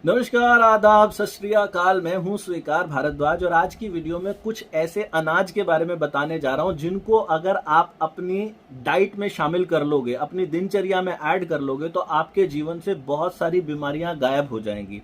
नमस्कार, आदाब, सत श्री अकाल। मैं हूं स्वीकार भारद्वाज और आज की वीडियो में कुछ ऐसे अनाज के बारे में बताने जा रहा हूं जिनको अगर आप अपनी डाइट में शामिल कर लोगे, अपनी दिनचर्या में ऐड कर लोगे तो आपके जीवन से बहुत सारी बीमारियां गायब हो जाएंगी।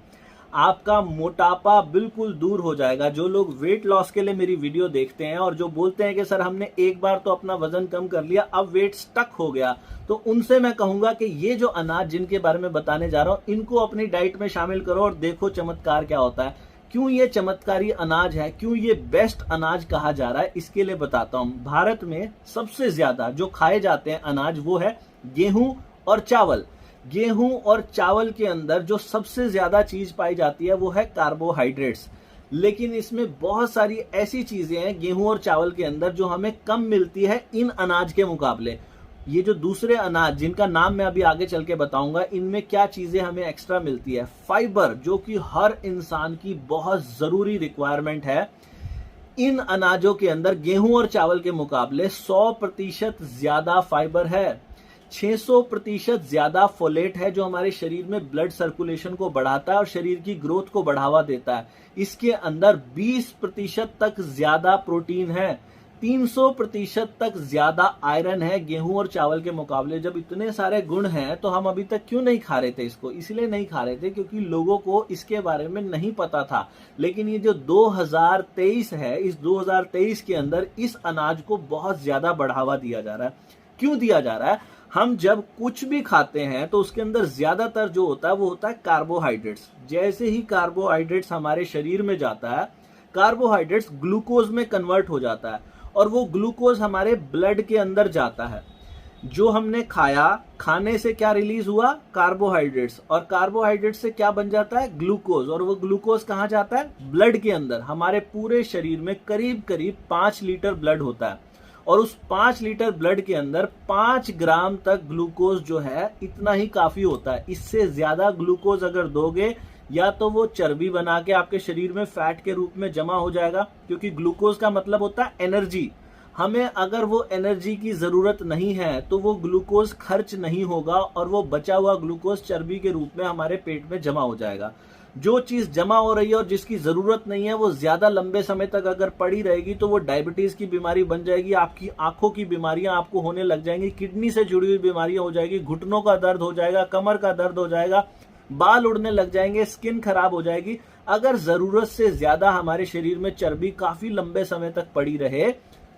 आपका मोटापा बिल्कुल दूर हो जाएगा। जो लोग वेट लॉस के लिए मेरी वीडियो देखते हैं और जो बोलते हैं कि सर हमने एक बार तो अपना वजन कम कर लिया, अब वेट स्टक हो गया, तो उनसे मैं कहूंगा कि ये जो अनाज जिनके बारे में बताने जा रहा हूं इनको अपनी डाइट में शामिल करो और देखो चमत्कार क्या होता है। क्यों ये चमत्कारी अनाज है, क्यों ये बेस्ट अनाज कहा जा रहा है, इसके लिए बताता हूं। भारत में सबसे ज्यादा जो खाए जाते हैं अनाज वो है गेहूं और चावल। गेहूं और चावल के अंदर जो सबसे ज्यादा चीज पाई जाती है वो है कार्बोहाइड्रेट्स। लेकिन इसमें बहुत सारी ऐसी चीजें हैं गेहूं और चावल के अंदर जो हमें कम मिलती है इन अनाज के मुकाबले। ये जो दूसरे अनाज जिनका नाम मैं अभी आगे चल के बताऊंगा, इनमें क्या चीजें हमें एक्स्ट्रा मिलती है। फाइबर, जो कि हर इंसान की बहुत जरूरी रिक्वायरमेंट है, इन अनाजों के अंदर गेहूं और चावल के मुकाबले 100% ज्यादा फाइबर है। 600% ज्यादा फोलेट है जो हमारे शरीर में ब्लड सर्कुलेशन को बढ़ाता है और शरीर की ग्रोथ को बढ़ावा देता है। इसके अंदर 20% तक ज्यादा प्रोटीन है। 300% तक ज्यादा आयरन है गेहूं और चावल के मुकाबले। जब इतने सारे गुण हैं तो हम अभी तक क्यों नहीं खा रहे थे इसको? इसलिए नहीं खा रहे थे क्योंकि लोगों को इसके बारे में नहीं पता था। लेकिन ये जो 2023 है, इस 2023 के अंदर इस अनाज को बहुत ज्यादा बढ़ावा दिया जा रहा है। क्यों दिया जा रहा है? हम जब कुछ भी खाते हैं तो उसके अंदर ज्यादातर जो होता है वो होता है कार्बोहाइड्रेट्स। जैसे ही कार्बोहाइड्रेट्स हमारे शरीर में जाता है, कार्बोहाइड्रेट्स ग्लूकोज में कन्वर्ट हो जाता है और वो ग्लूकोज हमारे ब्लड के अंदर जाता है। जो हमने खाया, खाने से क्या रिलीज हुआ? कार्बोहाइड्रेट्स। और कार्बोहाइड्रेट्स से क्या बन जाता है? ग्लूकोज। और वो ग्लूकोज कहां जाता है? ब्लड के अंदर। हमारे पूरे शरीर में करीब करीब 5 लीटर ब्लड होता है और उस 5 लीटर ब्लड के अंदर 5 ग्राम तक ग्लूकोज जो है, इतना ही काफी होता है। इससे ज्यादा ग्लूकोज अगर दोगे या तो वो चर्बी बना के आपके शरीर में फैट के रूप में जमा हो जाएगा, क्योंकि ग्लूकोज का मतलब होता है एनर्जी। हमें अगर वो एनर्जी की जरूरत नहीं है तो वो ग्लूकोज खर्च नहीं होगा और वो बचा हुआ ग्लूकोज चर्बी के रूप में हमारे पेट में जमा हो जाएगा। जो चीज जमा हो रही है और जिसकी जरूरत नहीं है वो ज्यादा लंबे समय तक अगर पड़ी रहेगी तो वो डायबिटीज की बीमारी बन जाएगी। आपकी आंखों की बीमारियां आपको होने लग जाएंगी, किडनी से जुड़ी हुई बीमारियां हो जाएगी, घुटनों का दर्द हो जाएगा, कमर का दर्द हो जाएगा, बाल उड़ने लग जाएंगे, स्किन खराब हो जाएगी। अगर जरूरत से ज्यादा हमारे शरीर में चर्बी काफी लंबे समय तक पड़ी रहे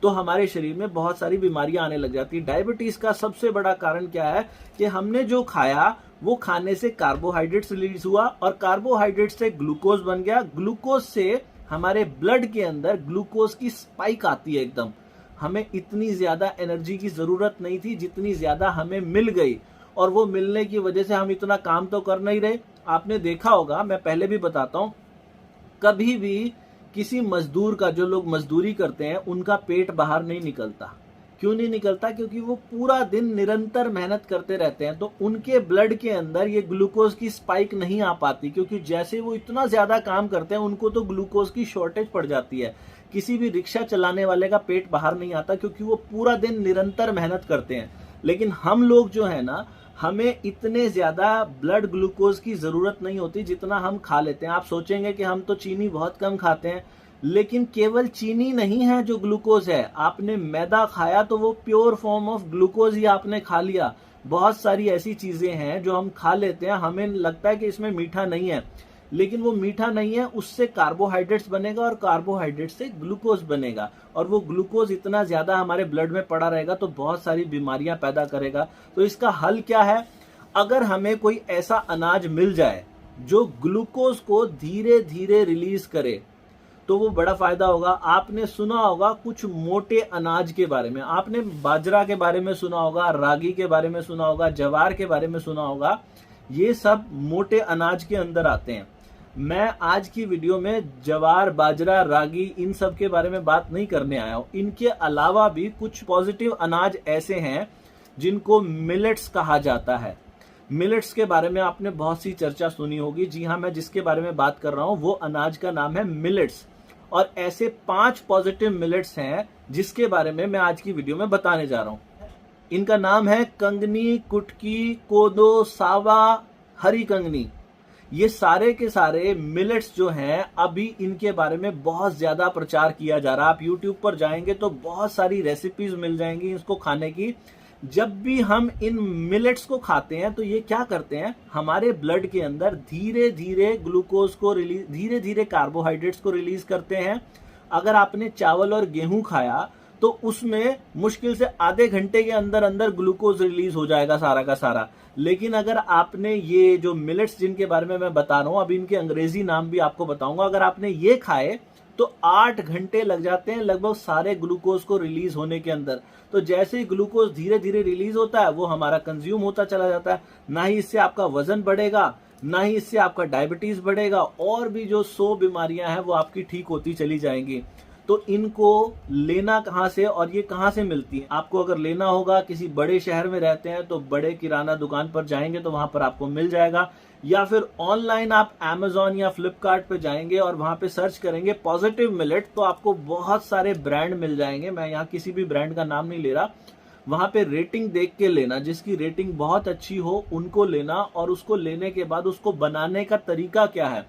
तो हमारे शरीर में बहुत सारी बीमारियां आने लग जाती है। डायबिटीज का सबसे बड़ा कारण क्या है कि हमने जो खाया वो खाने से कार्बोहाइड्रेट्स रिलीज हुआ और कार्बोहाइड्रेट से ग्लूकोज बन गया। ग्लूकोज से हमारे ब्लड के अंदर ग्लूकोज की स्पाइक आती है एकदम। हमें इतनी ज्यादा एनर्जी की जरूरत नहीं थी जितनी ज्यादा हमें मिल गई, और वो मिलने की वजह से हम इतना काम तो कर नहीं रहे। आपने देखा होगा, मैं पहले भी बताता हूं, कभी भी किसी मजदूर का, जो लोग मजदूरी करते हैं, उनका पेट बाहर नहीं निकलता। क्यों नहीं निकलता? क्योंकि वो पूरा दिन निरंतर मेहनत करते रहते हैं, तो उनके ब्लड के अंदर ये ग्लूकोज की स्पाइक नहीं आ पाती, क्योंकि जैसे वो इतना ज्यादा काम करते हैं उनको तो ग्लूकोज की शॉर्टेज पड़ जाती है। किसी भी रिक्शा चलाने वाले का पेट बाहर नहीं आता क्योंकि वो पूरा दिन निरंतर मेहनत करते हैं। लेकिन हम लोग जो है ना, हमें इतने ज्यादा ब्लड ग्लूकोज की जरूरत नहीं होती जितना हम खा लेते हैं। आप सोचेंगे कि हम तो चीनी बहुत कम खाते हैं, लेकिन केवल चीनी नहीं है जो ग्लूकोज है। आपने मैदा खाया तो वो प्योर फॉर्म ऑफ ग्लूकोज ही आपने खा लिया। बहुत सारी ऐसी चीजें हैं जो हम खा लेते हैं, हमें लगता है कि इसमें मीठा नहीं है, लेकिन वो मीठा नहीं है। उससे कार्बोहाइड्रेट्स बनेगा और कार्बोहाइड्रेट से ग्लूकोज बनेगा, और वो ग्लूकोज इतना ज्यादा हमारे ब्लड में पड़ा रहेगा तो बहुत सारी बीमारियां पैदा करेगा। तो इसका हल क्या है? अगर हमें कोई ऐसा अनाज मिल जाए जो ग्लूकोज को धीरे धीरे रिलीज करे तो वो बड़ा फायदा होगा। आपने सुना होगा कुछ मोटे अनाज के बारे में, आपने बाजरा के बारे में सुना होगा, रागी के बारे में सुना होगा, ज्वार के बारे में सुना होगा। ये सब मोटे अनाज के अंदर आते हैं। मैं आज की वीडियो में ज्वार, बाजरा, रागी, इन सब के बारे में बात नहीं करने आया हूं। इनके अलावा भी कुछ पॉजिटिव अनाज ऐसे हैं जिनको मिलेट्स कहा जाता है। मिलेट्स के बारे में आपने बहुत सी चर्चा सुनी होगी। जी हाँ, मैं जिसके बारे में बात कर रहा हूं वो अनाज का नाम है मिलेट्स। और ऐसे 5 पॉजिटिव मिलेट्स हैं जिसके बारे में मैं आज की वीडियो में बताने जा रहा हूं। इनका नाम है कंगनी, कुटकी, कोदो, सावा, हरी कंगनी। ये सारे के सारे मिलेट्स जो हैं अभी इनके बारे में बहुत ज्यादा प्रचार किया जा रहा है। आप यूट्यूब पर जाएंगे तो बहुत सारी रेसिपीज मिल जाएंगी इसको खाने की। जब भी हम इन मिलेट्स को खाते हैं तो ये क्या करते हैं, हमारे ब्लड के अंदर धीरे धीरे ग्लूकोज को रिलीज, धीरे धीरे कार्बोहाइड्रेट्स को रिलीज करते हैं। अगर आपने चावल और गेहूं खाया तो उसमें मुश्किल से आधे घंटे के अंदर अंदर ग्लूकोज रिलीज हो जाएगा सारा का सारा। लेकिन अगर आपने ये जो मिलेट्स जिनके बारे में मैं बता रहा हूं, अभी इनके अंग्रेजी नाम भी आपको बताऊंगा, अगर आपने ये खाए तो 8 घंटे लग जाते हैं लगभग सारे ग्लूकोज को रिलीज होने के अंदर। तो जैसे ही ग्लूकोज धीरे धीरे रिलीज होता है वो हमारा कंज्यूम होता चला जाता है। ना ही इससे आपका वजन बढ़ेगा, ना ही इससे आपका डायबिटीज बढ़ेगा, और भी जो 100 बीमारियां हैं वो आपकी ठीक होती चली जाएंगी। तो इनको लेना कहां से और ये कहां से मिलती है? आपको अगर लेना होगा, किसी बड़े शहर में रहते हैं तो बड़े किराना दुकान पर जाएंगे तो वहां पर आपको मिल जाएगा, या फिर ऑनलाइन आप Amazon या फ्लिपकार्ट पे जाएंगे और वहां पे सर्च करेंगे पॉजिटिव मिलेट तो आपको बहुत सारे ब्रांड मिल जाएंगे। मैं यहाँ किसी भी ब्रांड का नाम नहीं ले रहा। वहां पे रेटिंग देख के लेना, जिसकी रेटिंग बहुत अच्छी हो उनको लेना, और उसको लेने के बाद उसको बनाने का तरीका क्या है।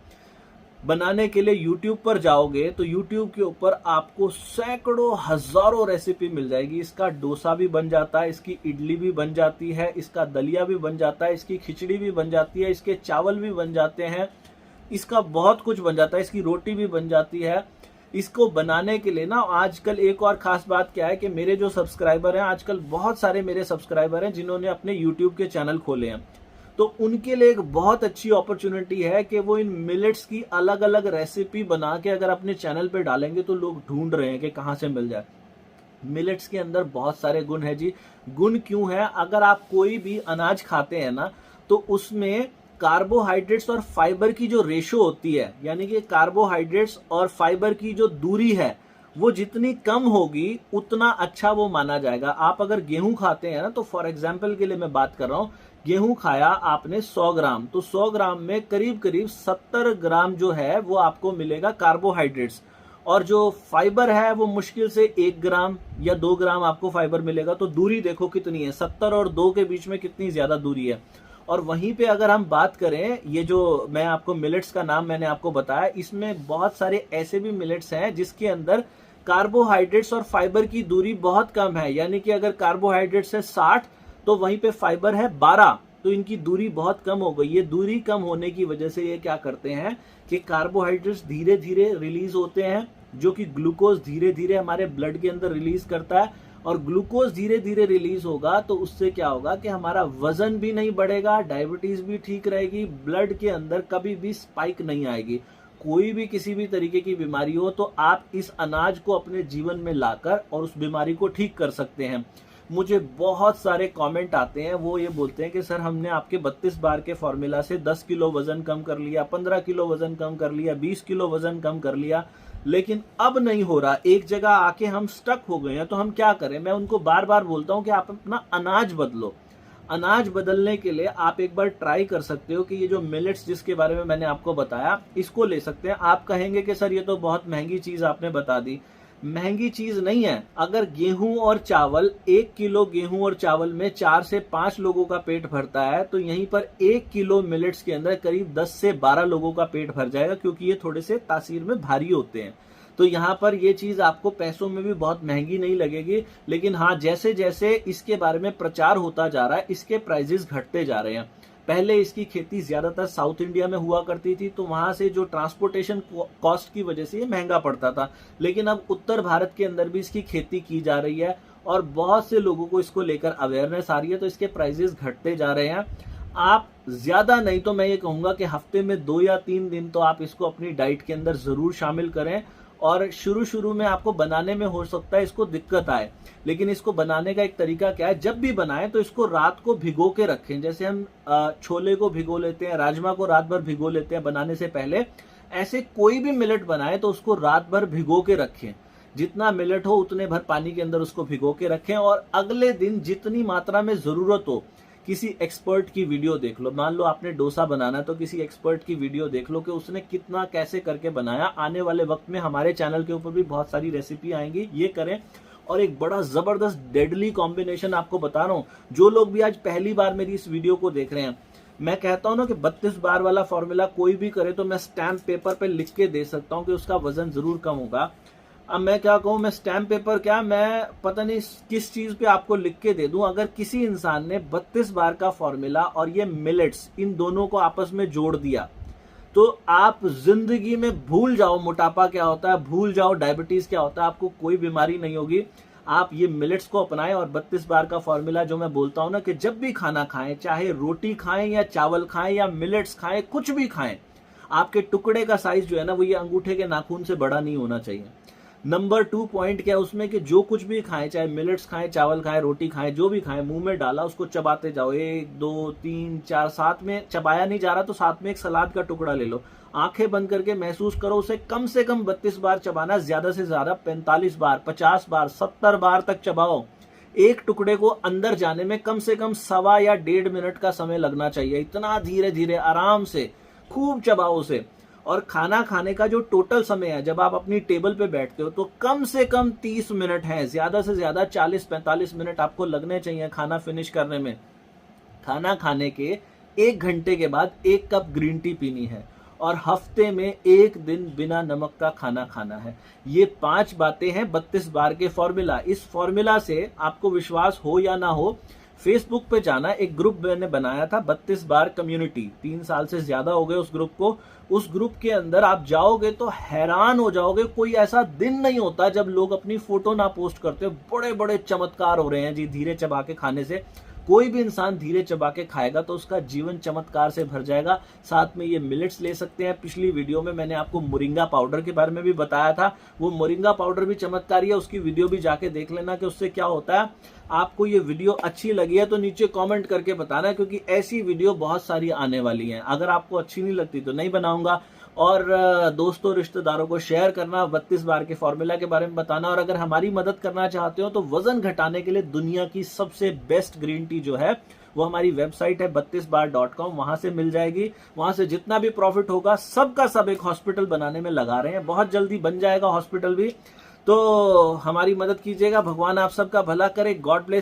बनाने के लिए YouTube पर जाओगे तो YouTube के ऊपर आपको सैकड़ों हजारों रेसिपी मिल जाएगी। इसका डोसा भी बन जाता है, इसकी इडली भी बन जाती है, इसका दलिया भी बन जाता है, इसकी खिचड़ी भी बन जाती है, इसके चावल भी बन जाते हैं, इसका बहुत कुछ बन जाता है, इसकी रोटी भी बन जाती है। इसको बनाने के लिए ना आजकल एक और खास बात क्या है कि मेरे जो सब्सक्राइबर हैं, आजकल बहुत सारे मेरे सब्सक्राइबर हैं जिन्होंने अपने YouTube के चैनल खोले हैं, तो उनके लिए एक बहुत अच्छी अपॉर्चुनिटी है कि वो इन मिलेट्स की अलग अलग रेसिपी बना के अगर अपने चैनल पे डालेंगे तो लोग ढूंढ रहे हैं कि कहां से मिल जाए। मिलेट्स के अंदर बहुत सारे गुण है जी। गुण क्यों है? अगर आप कोई भी अनाज खाते हैं ना तो उसमें कार्बोहाइड्रेट्स और फाइबर की जो रेशो होती है, यानी कि कार्बोहाइड्रेट्स और फाइबर की जो दूरी है वो जितनी कम होगी उतना अच्छा वो माना जाएगा। आप अगर गेहूं खाते हैं ना, तो फॉर एग्जांपल के लिए मैं बात कर रहा हूं, गेहूं खाया आपने 100 ग्राम, तो 100 ग्राम में करीब करीब 70 ग्राम जो है वो आपको मिलेगा कार्बोहाइड्रेट्स, और जो फाइबर है वो मुश्किल से 1 ग्राम या 2 ग्राम आपको फाइबर मिलेगा। तो दूरी देखो कितनी है, 70 और 2 के बीच में कितनी ज्यादा दूरी है। और वहीं पे अगर हम बात करें, ये जो मैं आपको मिलेट्स का नाम मैंने आपको बताया, इसमें बहुत सारे ऐसे भी मिलेट्स हैं जिसके अंदर कार्बोहाइड्रेट्स और फाइबर की दूरी बहुत कम है, यानी कि अगर कार्बोहाइड्रेट्स है 60 तो वहीं पे फाइबर है 12, तो इनकी दूरी बहुत कम हो गई। ये दूरी कम होने की वजह से ये क्या करते हैं कि कार्बोहाइड्रेट्स धीरे धीरे रिलीज होते हैं, जो कि ग्लूकोज धीरे धीरे हमारे ब्लड के अंदर रिलीज करता है, और ग्लूकोज धीरे धीरे रिलीज होगा तो उससे क्या होगा कि हमारा वजन भी नहीं बढ़ेगा, डायबिटीज भी ठीक रहेगी, ब्लड के अंदर कभी भी स्पाइक नहीं आएगी। कोई भी किसी भी तरीके की बीमारी हो तो आप इस अनाज को अपने जीवन में लाकर और उस बीमारी को ठीक कर सकते हैं। मुझे बहुत सारे कमेंट आते हैं, वो ये बोलते हैं कि सर हमने आपके 32 बार के फॉर्मूला से 10 किलो वजन कम कर लिया, 15 किलो वजन कम कर लिया, 20 किलो वजन कम कर लिया, लेकिन अब नहीं हो रहा, एक जगह आके हम स्टक हो गए हैं, तो हम क्या करें? मैं उनको बार बार बोलता हूं कि आप अपना अनाज बदलो। अनाज बदलने के लिए आप एक बार ट्राई कर सकते हो कि ये जो मिलेट्स जिसके बारे में मैंने आपको बताया इसको ले सकते हैं। आप कहेंगे कि सर ये तो बहुत महंगी चीज आपने बता दी। महंगी चीज नहीं है। अगर गेहूं और चावल, 1 किलो गेहूं और चावल में 4 से 5 लोगों का पेट भरता है, तो यहीं पर 1 किलो मिलेट्स के अंदर करीब 10 से 12 लोगों का पेट भर जाएगा, क्योंकि ये थोड़े से तासीर में भारी होते हैं। तो यहाँ पर ये चीज आपको पैसों में भी बहुत महंगी नहीं लगेगी, लेकिन हाँ, जैसे जैसे इसके बारे में प्रचार होता जा रहा है इसके प्राइजेस घटते जा रहे हैं। पहले इसकी खेती ज्यादातर साउथ इंडिया में हुआ करती थी, तो वहां से जो ट्रांसपोर्टेशन कॉस्ट की वजह से ये महंगा पड़ता था, लेकिन अब उत्तर भारत के अंदर भी इसकी खेती की जा रही है और बहुत से लोगों को इसको लेकर अवेयरनेस आ रही है, तो इसके प्राइजेस घटते जा रहे हैं। आप ज्यादा नहीं तो मैं ये कहूंगा कि हफ्ते में 2 या 3 दिन तो आप इसको अपनी डाइट के अंदर जरूर शामिल करें। और शुरू में आपको बनाने में हो सकता है इसको दिक्कत आए, लेकिन इसको बनाने का एक तरीका क्या है, जब भी बनाएं तो इसको रात को भिगो के रखें। जैसे हम छोले को भिगो लेते हैं, राजमा को रात भर भिगो लेते हैं बनाने से पहले, ऐसे कोई भी मिलेट बनाए तो उसको रात भर भिगो के रखें। जितना मिलेट हो उतने भर पानी के अंदर उसको भिगो के रखें, और अगले दिन जितनी मात्रा में जरूरत हो किसी एक्सपर्ट की वीडियो देख लो। मान लो आपने डोसा बनाना है तो किसी एक्सपर्ट की वीडियो देख लो कि उसने कितना कैसे करके बनाया। आने वाले वक्त में हमारे चैनल के ऊपर भी बहुत सारी रेसिपी आएंगी, ये करें। और एक बड़ा जबरदस्त डेडली कॉम्बिनेशन आपको बता रहा हूं, जो लोग भी आज पहली बार मेरी इस वीडियो को देख रहे हैं, मैं कहता हूं ना कि 32 बार वाला फॉर्मूला कोई भी करे तो मैं स्टैम्प पेपर पे लिख के दे सकता हूं कि उसका वजन जरूर कम होगा। अब मैं क्या कहूं, मैं स्टैम्प पेपर क्या, मैं पता नहीं किस चीज पे आपको लिख के दे दूं। अगर किसी इंसान ने 32 बार का फॉर्मूला और ये मिलेट्स इन दोनों को आपस में जोड़ दिया तो आप जिंदगी में भूल जाओ मोटापा क्या होता है, भूल जाओ डायबिटीज क्या होता है, आपको कोई बीमारी नहीं होगी। आप ये मिलेट्स को अपनाएं और 32 बार का फॉर्मूला जो मैं बोलता हूं ना कि जब भी खाना खाएं, चाहे रोटी खाएं या चावल खाएं या मिलेट्स खाएं, कुछ भी खाएं, आपके टुकड़े का साइज जो है ना वो ये अंगूठे के नाखून से बड़ा नहीं होना चाहिए। नंबर 2 पॉइंट क्या है उसमें कि जो कुछ भी खाएं, चाहे मिलेट्स खाएं, चावल खाएं, रोटी खाएं, जो भी खाएं, मुंह में डाला उसको चबाते जाओ। 1 2 3 4, साथ में चबाया नहीं जा रहा तो साथ में एक सलाद का टुकड़ा ले लो, आंखें बंद करके महसूस करो उसे कम से कम 32 बार चबाना, ज्यादा से ज्यादा 45 बार, 50 बार, 70 बार तक चबाओ। एक टुकड़े को अंदर जाने में कम से कम 1.25 या 1.5 मिनट का समय लगना चाहिए। इतना धीरे धीरे आराम से खूब चबाओ उसे। और खाना खाने का जो टोटल समय है जब आप अपनी टेबल पे बैठते हो तो कम से कम 30 मिनट है, ज्यादा से ज्यादा 40-45 मिनट आपको लगने चाहिए खाना फिनिश करने में। खाना खाने के 1 घंटे के बाद 1 कप ग्रीन टी पीनी है और हफ्ते में 1 दिन बिना नमक का खाना खाना है। ये 5 बातें हैं 32 बार के फॉर्मूला। इस फॉर्मूला से आपको विश्वास हो या ना हो, फेसबुक पे जाना, एक ग्रुप मैंने बनाया था 32 बार कम्युनिटी, 3 साल से ज्यादा हो गए उस ग्रुप को। उस ग्रुप के अंदर आप जाओगे तो हैरान हो जाओगे, कोई ऐसा दिन नहीं होता जब लोग अपनी फोटो ना पोस्ट करते। बड़े बड़े चमत्कार हो रहे हैं जी धीरे चबा के खाने से। कोई भी इंसान धीरे चबा के खाएगा तो उसका जीवन चमत्कार से भर जाएगा। साथ में ये मिलेट्स ले सकते हैं। पिछली वीडियो में मैंने आपको मोरिंगा पाउडर के बारे में भी बताया था, वो मोरिंगा पाउडर भी चमत्कारी है, उसकी वीडियो भी जाके देख लेना कि उससे क्या होता है। आपको ये वीडियो अच्छी लगी है तो नीचे कमेंट करके बताना, क्योंकि ऐसी वीडियो बहुत सारी आने वाली हैं। अगर आपको अच्छी नहीं लगती तो नहीं बनाऊंगा। और दोस्तों रिश्तेदारों को शेयर करना, 32 बार के फॉर्मूला के बारे में बताना। और अगर हमारी मदद करना चाहते हो तो वजन घटाने के लिए दुनिया की सबसे बेस्ट ग्रीन टी जो है वो हमारी वेबसाइट है 32bar.com, वहां से मिल जाएगी। वहां से जितना भी प्रॉफिट होगा सबका सब एक हॉस्पिटल बनाने में लगा रहे हैं, बहुत जल्दी बन जाएगा हॉस्पिटल भी। तो हमारी मदद कीजिएगा। भगवान आप सबका भला करे। God bless.